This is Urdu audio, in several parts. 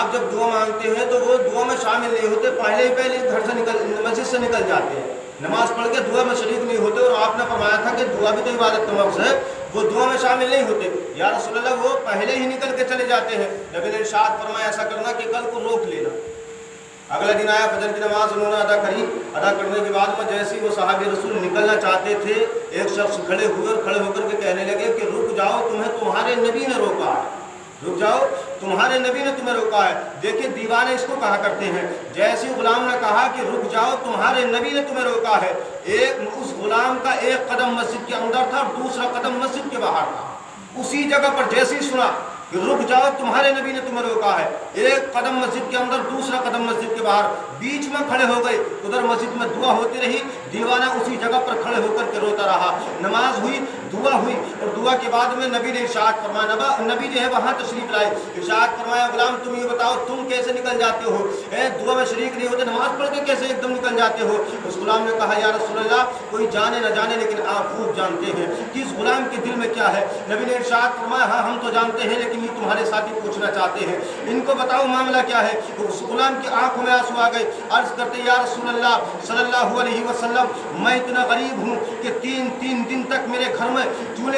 آپ جب دعا مانگتے ہیں تو وہ دعا میں شامل نہیں ہوتے، پہلے گھر سے مسجد سے نکل جاتے ہیں، نماز پڑھ کے دعا میں شریک نہیں ہوتے، اور آپ نے فرمایا تھا کہ دعا بھی تو عبادت کا مقصد ہے، وہ دعا میں شامل نہیں ہوتے۔ یا رسول اللہ وہ پہلے ہی نکل کے چلے جاتے ہیں۔ نبی نے ارشاد فرمایا ایسا کرنا کہ کل کو روک لینا۔ اگلا دن آیا، فجر کی نماز انہوں نے ادا کری، ادا کرنے کے بعد میں جیسے ہی وہ صحابی رسول نکلنا چاہتے تھے، ایک شخص کھڑے ہوئے اور کھڑے ہو کر کے کہنے لگے کہ رک جاؤ، تمہیں تمہارے نبی نے روکا ہے، رک جاؤ، تمہارے نبی نے تمہیں روکا ہے۔ دیکھیں دیوانے اس کو کہا کرتے ہیں، جیسے غلام نے کہا کہ رک جاؤ، تمہارے نبی نے تمہیں روکا ہے، اس غلام کا ایک قدم مسجد کے اندر تھا اور دوسرا قدم مسجد کے باہر تھا۔ اسی جگہ پر جیسے ہی سنا کہ رک جاؤ، تمہارے نبی نے تمہیں روکا ہے، ایک قدم مسجد کے اندر دوسرا قدم مسجد کے باہر، بیچ میں کھڑے ہو گئے۔ ادھر مسجد میں دعا ہوتی رہی، دیوانہ اسی جگہ پر کھڑے ہو کر کے روتا رہا۔ نماز ہوئی، دعا ہوئی، اور دعا کے بعد میں نبی نے ارشاد فرمایا، نبی جو ہے وہاں تشریف لائے، ارشاد فرمایا غلام تم یہ بتاؤ تم کیسے نکل جاتے ہو، دعا میں شریک نہیں ہوتے، نماز پڑھ کے کیسے ایک دم نکل جاتے ہو؟ اس غلام نے کہا یا رسول اللہ کوئی جانے نہ جانے لیکن آپ خوب جانتے ہیں کہ اس غلام کے دل میں کیا ہے۔ نبی نے ارشاد فرمایا ہاں ہم تو جانتے ہیں، لیکن یہ تمہارے ساتھی پوچھنا چاہتے ہیں، ان کو بتاؤ معاملہ کیا ہے۔ اس غلام کی آنکھوں میں آنسو آ گئے، عرض کرتے یا رسول اللہ صلی اللہ علیہ وسلم میں اتنا غریب ہوں کہ تین دن تک میرے گھر میں جو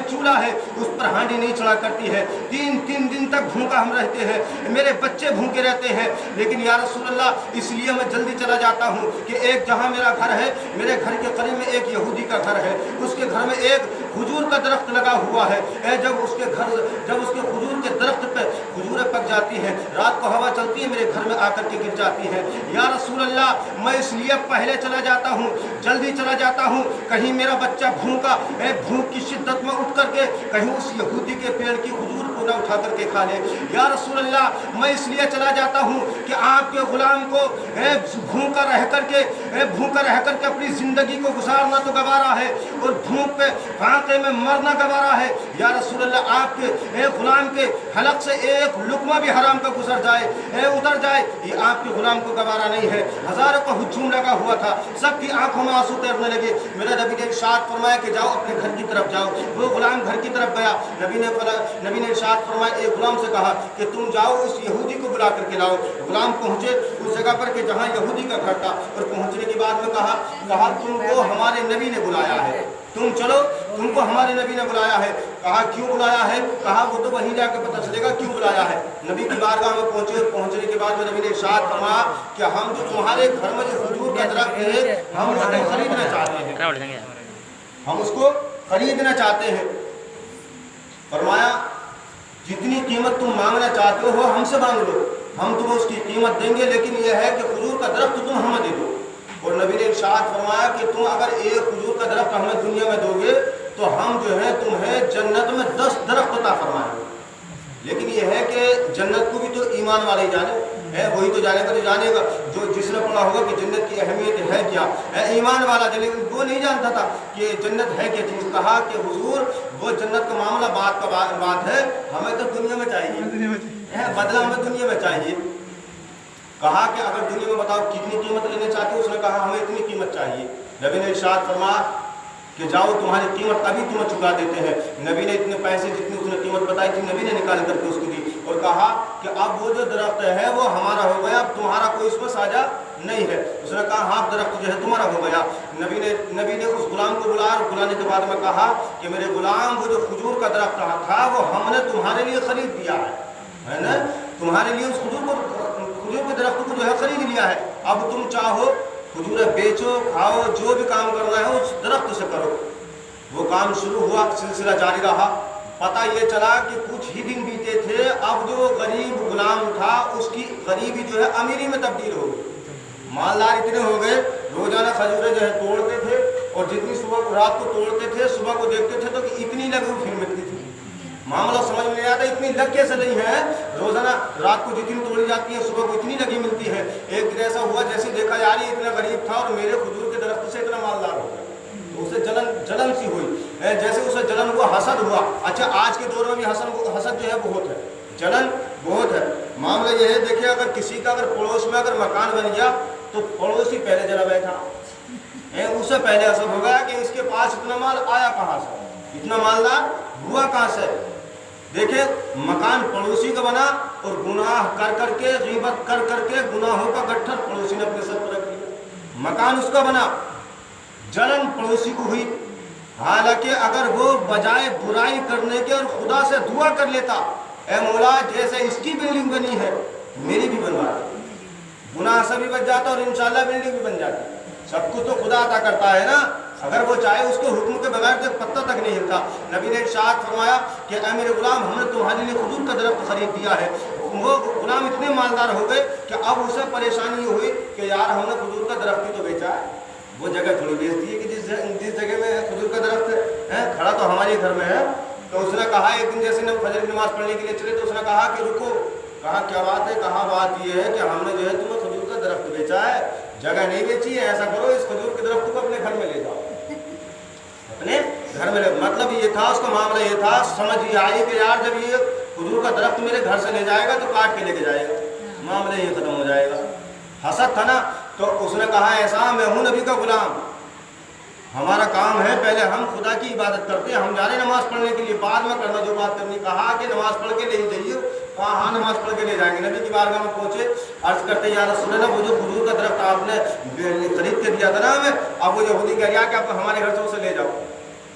چولہا ہے اس پر ہانڈی نہیں چڑھا کرتی ہے، تین دن تک بھوکا ہم رہتے ہیں، میرے بچے بھوکے رہتے ہیں، لیکن یا رسول اللہ اس لیے میں جلدی چلا جاتا ہوں کہ ایک جہاں میرا گھر ہے، میرے گھر کے قریب میں ایک یہودی کا گھر ہے، اس کے گھر میں ایک کھجور کا درخت لگا ہوا ہے، جب اس کے کھجور کے درخت پہ کھجوریں پک جاتی ہیں، رات کو ہوا چلتی ہے میرے گھر میں آ کر کے گر جاتی ہے، یا رسول اللہ میں اس لیے پہلے چلا جاتا ہوں، جلدی چلا جاتا ہوں، کہیں میرا بچہ بھوکا بھوک کی شدت میں اٹھ کر کے کہیں اس یہودی کے پیڑ کی کھجور کو نہ اٹھا کر کے کھا لے۔ یا رسول اللہ میں اس لیے چلا جاتا ہوں کہ آپ کے غلام کو بھوکا رہ کر کے اپنی زندگی کو گزارنا تو گوارا ہے اور بھوک پہ فاقے میں مرنا گوارا ہے۔ یا رسول اللہ آپ کے غلام کے حلق سے ایک لقمہ بھی حرام کا گزر جائے اتر جائے، یہ آپ کے غلام کو گوارا نہیں ہے۔ ہزاروں کا ہجوم لگا ہوا تھا، سب کی آنکھوں میں آنسو تیرنے لگے۔ میرا نبی نے ارشاد فرمایا کہ جاؤ اپنے گھر کی طرف جاؤ۔ وہ غلام گھر کی طرف گیا، نبی نے ارشاد فرمایا ایک غلام سے کہا کہ تم جاؤ اس یہودی کو بلا کر کے لاؤ۔ غلام پہنچے اس جگہ پر کہ جہاں یہودی کا گھر تھا، اور پہنچنے کے بعد میں کہا تم کو ہمارے نبی نے بلایا ہے، تم چلو، تم کو ہمارے نبی نے بلایا ہے۔ کہا کیوں بلایا ہے؟ کہا وہ تو وہیں جا کے پتہ چلے گا کیوں بلایا ہے۔ نبی کی بارگاہ میں پہنچے، پہنچنے کے بعد میں نبی نے ارشاد فرمایا کہ ہم جو تمہارے گھر میں جو کھجور کا درخت ہے ہم اس کو خریدنا چاہتے ہیں، ہم اس کو خریدنا چاہتے ہیں۔ فرمایا جتنی قیمت تم مانگنا چاہتے ہو ہم سے مانگ لو، ہم تمہیں اس کی قیمت دیں گے، لیکن یہ ہے کہ کھجور کا درخت تم ہمیں دے دو۔ اور نبی نے ارشاد فرمایا کہ تم اگر ایک کھجور کا درخت ہمیں دنیا میں دو گے تو ہم جو ہے تمہیں جنت میں 10 درخت عطا فرمائیں گے۔ لیکن یہ ہے کہ جنت کو بھی تو ایمان والے ہی جانے، وہی تو جانے گا جو جانے گا، جو جس نے پڑھا ہوگا کہ جنت کی اہمیت ہے کیا، ایمان والا جانے گا۔ وہ نہیں جانتا تھا کہ جنت ہے کیا چیز۔ کہا کہ حضور وہ جنت کا معاملہ بات ہے، ہمیں تو دنیا میں چاہیے، بدلہ ہمیں دنیا میں چاہیے۔ کہا کہ اگر دنیا میں بتاؤ کتنی قیمت لینا چاہتے ہو؟ اس نے کہا ہمیں اتنی قیمت چاہیے۔ نبی نے ارشاد فرمایا کہ جاؤ تمہاری قیمت ابھی تمہیں چکا دیتے ہیں۔ نبی نے اتنے پیسے جتنی اس نے قیمت بتائی تھی نبی نے نکال کر کے اس کو دی، اور کہا کہ اب وہ جو درخت ہے وہ ہمارا ہو گیا، اب تمہارا کوئی اس میں ساجہ نہیں ہے۔ اس نے کہا ہاں درخت جو ہے تمہارا ہو گیا۔ نبی نے اس غلام کو بلایا، اور بلانے کے بعد میں کہا کہ میرے غلام وہ جو کھجور کا درخت تھا وہ ہم نے تمہارے لیے خرید دیا ہے نا، تمہارے لیے اس کھجور کے درخت کو جو ہے خرید لیا ہے، اب تم چاہو کھجوریں بیچو کھاؤ جو بھی کام کرنا ہے اس درخت سے کرو۔ وہ کام شروع ہوا، سلسلہ جاری رہا۔ پتہ یہ چلا کہ کچھ ہی دن بیتے تھے، اب جو غریب غلام تھا اس کی غریبی جو ہے امیری میں تبدیل ہو گئی۔ مالدار اتنے ہو گئے، روزانہ کھجوریں جو ہے توڑتے تھے، اور جتنی صبح رات کو توڑتے تھے صبح کو دیکھتے تھے تو اتنی لگی ہوئی پھر ملتی تھی۔ معاملہ سمجھ میں نہیں آتا اتنی لگ کیسے نہیں ہے، روزانہ رات کو جتنی توڑی جاتی ہے صبح کو اتنی لگی ملتی ہے۔ ایک دن ایسا ہوا جیسے دیکھا جا رہی اتنا غریب تھا اور میرے کھجور کے درخت سے اتنا مالدار ہو گیا، تو اسے جلن سی ہوئی، جیسے اسے جلن ہوا، حسد ہوا۔ اچھا آج کے دور میں بھی حسد جو ہے بہت ہے، جلن بہت ہے۔ معاملہ یہ ہے دیکھیں اگر کسی کا اگر پڑوس میں اگر مکان بن گیا تو پڑوسی پہلے جلا بیٹھا، اس سے پہلے ایسا ہو گیا کہ اس کے پاس اتنا مال آیا کہاں سے، اتنا مالدار ہوا کہاں سے۔ دیکھیں مکان پڑوسی کا بنا اور گناہ کر کر کے غیبت کر کر کے گناہوں کا گٹھر پڑوسی نے اپنے سر پر رکھ لیا، مکان اس کا بنا، جلن پڑوسی کو ہوئی، حالانکہ اگر وہ بجائے برائی کرنے کے اور خدا سے دعا کر لیتا، اے مولا جیسے اس کی بلڈنگ بنی ہے میری بھی بنوا دے، گناہ سے بھی بچ جاتا اور انشاءاللہ بلڈنگ بھی بن جاتی۔ سب کچھ تو خدا عطا کرتا ہے نا، اگر وہ چاہے اس کے حکم کے بغیر تو پتہ تک نہیں ہلتا۔ نبی نے ارشاد فرمایا کہ اے میرے غلام، ہم نے تمہارے لیے کھجور کا درخت خرید دیا ہے۔ وہ غلام اتنے مالدار ہو گئے کہ اب اسے پریشانی ہوئی کہ یار ہم نے کھجور کا درخت ہی تو بیچا ہے، وہ جگہ تھوڑی بیچ دی ہے کہ جس جگہ میں کھجور کا درخت ہے کھڑا تو ہمارے گھر میں ہے۔ تو اس نے کہا ایک دن جیسے فجر کی نماز پڑھنے کے لیے چلے تو اس نے کہا کہ رکو، کہا کیا بات ہے؟ کہا بات یہ ہے کہ ہم نے جو ہے تمہیں کھجور کا درخت بیچا ہے، جگہ نہیں بیچی ہے، ایسا کرو اس کھجور کے درخت کو اپنے گھر میں لے جاؤ، اپنے گھر میں لے۔ مطلب یہ تھا، اس کا معاملہ یہ تھا، سمجھ یہ آئی کہ یار جب یہ کھجور کا درخت میرے گھر سے لے جائے گا تو کاٹ کے لے کے جائے گا، معاملہ یہ ختم ہو جائے گا۔ حسد تھا نا، تو اس نے کہا ایسا میں ہوں نبی کا غلام، ہمارا کام ہے پہلے ہم خدا کی عبادت کرتے ہیں، ہم جا رہے نماز پڑھنے کے لیے، بعد میں کرنا جو بات کرنی۔ کہا کہ نماز پڑھ کے لے جائیے، کہا ہاں نماز پڑھ کے لے جائیں گے۔ نبی کی بارگاہ میں پہنچے، عرض کرتے یا رسول اللہ وہ جو کھجور کا درخت آپ نے خرید کے دیا تھا نا ہمیں، اب وہ یہودی کہہ رہا کہ آپ ہمارے گھر سے اسے لے جاؤ،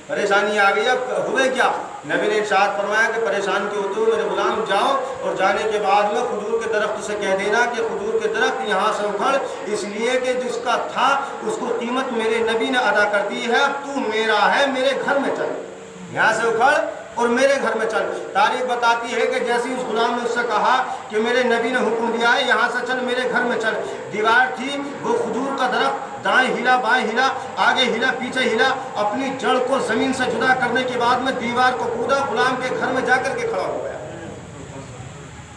پریشانی آ گئی، اب ہوئے کیا؟ نبی نے ارشاد فرمایا کہ پریشان کیوں ہوتے ہو میرے غلام، جاؤ اور جانے کے بعد میں کھجور کے درخت سے کہہ دینا کہ کھجور کے درخت یہاں سے اکھڑ، اس لیے کہ جس کا تھا اس کو قیمت میرے نبی نے ادا کر دی ہے، اب تو میرا ہے، میرے گھر میں چل، یہاں سے اکھڑ اور میرے گھر میں چل۔ تاریخ بتاتی ہے کہ جیسے اس غلام نے اس سے کہا کہ میرے نبی نے حکم دیا ہے یہاں سے چل، میرے گھر میں چل، دیوار تھی وہ کھجور کا درخت، دائیں ہلا بائیں ہلا، آگے ہلا پیچھے ہلا، اپنی جڑ کو زمین سے جدا کرنے کے بعد میں دیوار کو کودا، غلام کے گھر میں جا کر کے کھڑا ہو گیا۔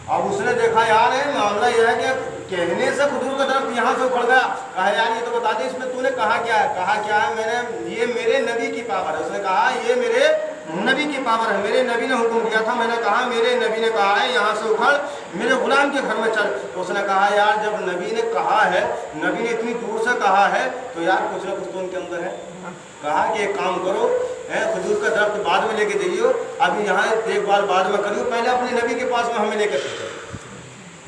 اب اس نے دیکھا یار ہے معاملہ یہ ہے کہ کہنے سے کھجور کا درخت یہاں سے اکھڑ گیا، کہا یار یہ تو بتا دے اس میں تو نے کہا کیا ہے؟ کہا کیا ہے؟ میں نے یہ میرے نبی کی پاور ہے۔ اس نے کہا یہ میرے نبی کی پاور ہے، میرے نبی نے حکم دیا تھا، میں نے کہا میرے نبی نے کہا ہے یہاں سے اکھڑ میرے غلام کے گھر میں چل۔ تو اس نے کہا یار جب نبی نے کہا ہے، نبی نے اتنی دور سے کہا ہے تو یار کچھ نہ کچھ تو ان کے اندر ہے۔ کہا کہ ایک کام کرو، کھجور کا درخت بعد میں لے کے جائیے، ابھی یہاں دیکھ بھال بعد میں کریو، پہلے اپنے نبی کے پاس میں ہمیں لے کر چلو۔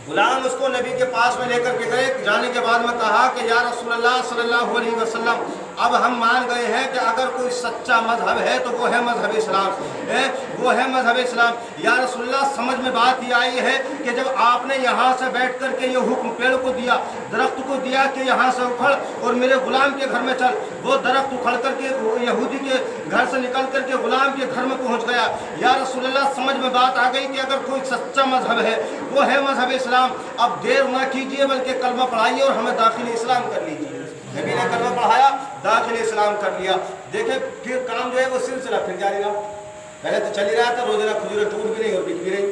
غلام اس کو نبی کے پاس میں لے کر کے گئے، جانے کے بعد میں کہا کہ یا رسول اللہ صلی اللہ علیہ وسلم اب ہم مان گئے ہیں کہ اگر کوئی سچا مذہب ہے تو وہ ہے مذہب اسلام، وہ ہے مذہب اسلام۔ یا رسول اللہ سمجھ میں بات یہ آئی ہے کہ جب آپ نے یہاں سے بیٹھ کر کے یہ حکم پیڑ کو دیا، درخت کو دیا کہ یہاں سے اکھڑ اور میرے غلام کے گھر میں چل، وہ درخت اکھڑ کر کے یہودی کے گھر سے نکل کر کے غلام کے گھر میں پہنچ گیا۔ یا رسول اللہ سمجھ میں بات آ گئی کہ اگر کوئی سچا مذہب ہے وہ ہے مذہب اسلام، اب دیر نہ کیجیے بلکہ کلمہ پڑھائیے اور ہمیں داخل اسلام کر لیجیے۔ نبی نے کلمہ پڑھایا، داخل اسلام کر لیا۔ دیکھیں پھر کام جو ہے وہ سلسلہ پھر جاری رہا، پہلے تو چل ہی رہا تھا، روزانہ کھجوریں ٹوٹ بھی نہیں اور بک بھی رہی،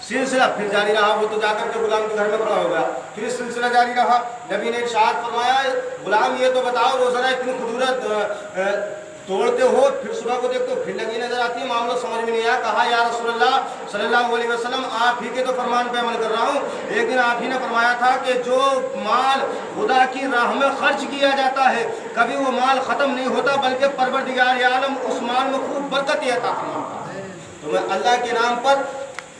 سلسلہ پھر جاری رہا۔ وہ تو جا کر کے غلام کے گھر میں کھڑا ہو گیا، پھر سلسلہ جاری رہا۔ نبی نے ارشاد فرمایا غلام یہ تو بتاؤ روزانہ اتنی کھجوریں توڑتے ہو، پھر صبح کو دیکھتے ہو پھر لگی نظر آتی ہے، معاملہ سمجھ میں نہیں آیا۔ کہا یا رسول اللہ صلی اللہ علیہ وسلم آپ ہی کے تو فرمان پہ عمل کر رہا ہوں، ایک دن آپ ہی نے فرمایا تھا کہ جو مال خدا کی راہ میں خرچ کیا جاتا ہے کبھی وہ مال ختم نہیں ہوتا بلکہ پروردگار عالم اس مال میں خوب برکت عطا فرماتا ہے۔ تو میں اللہ کے نام پر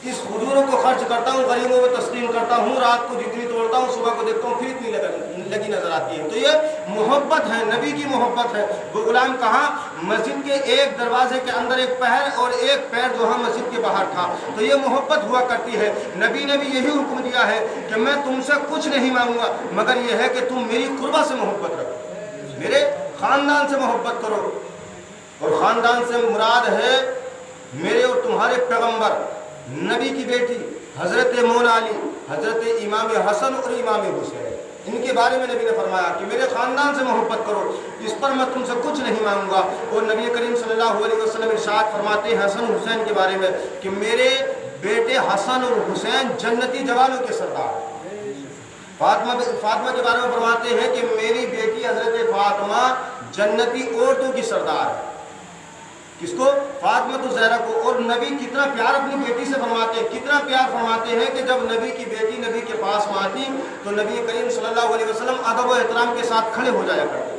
اس کھجوروں کو خرچ کرتا ہوں، غریبوں کو تسلیم کرتا ہوں، رات کو جتنی توڑتا ہوں صبح کو دیکھتا ہوں پھر اتنی لگی نظر آتی ہے۔ تو یہ محبت ہے، نبی کی محبت ہے۔ وہ غلام کہاں؟ مسجد کے ایک دروازے کے اندر ایک پیر اور ایک پیر جو ہے مسجد کے باہر تھا۔ تو یہ محبت ہوا کرتی ہے۔ نبی نے بھی یہی حکم دیا ہے کہ میں تم سے کچھ نہیں مانگوں گا مگر یہ ہے کہ تم میری قربہ سے محبت رکھو، میرے خاندان سے محبت کرو، اور خاندان سے مراد ہے میرے اور تمہارے پیغمبر نبی کی بیٹی حضرت مولا علی، حضرت امام حسن اور امام حسین، ان کے بارے میں نبی نے فرمایا کہ میرے خاندان سے محبت کرو، اس پر میں تم سے کچھ نہیں مانگوں گا۔ اور نبی کریم صلی اللہ علیہ وسلم ارشاد فرماتے ہیں حسن حسین کے بارے میں کہ میرے بیٹے حسن اور حسین جنتی جوانوں کے سردار۔ فاطمہ کے بارے میں فرماتے ہیں کہ میری بیٹی حضرت فاطمہ جنتی عورتوں کی سردار ہے۔ کس کو؟ فاطمہ زہرا کو۔ اور نبی کتنا پیار اپنی بیٹی سے فرماتے ہیں، کتنا پیار فرماتے ہیں کہ جب نبی کی بیٹی نبی کے پاس میں آتی تو نبی کریم صلی اللہ علیہ وسلم ادب و احترام کے ساتھ کھڑے ہو جایا کرتے،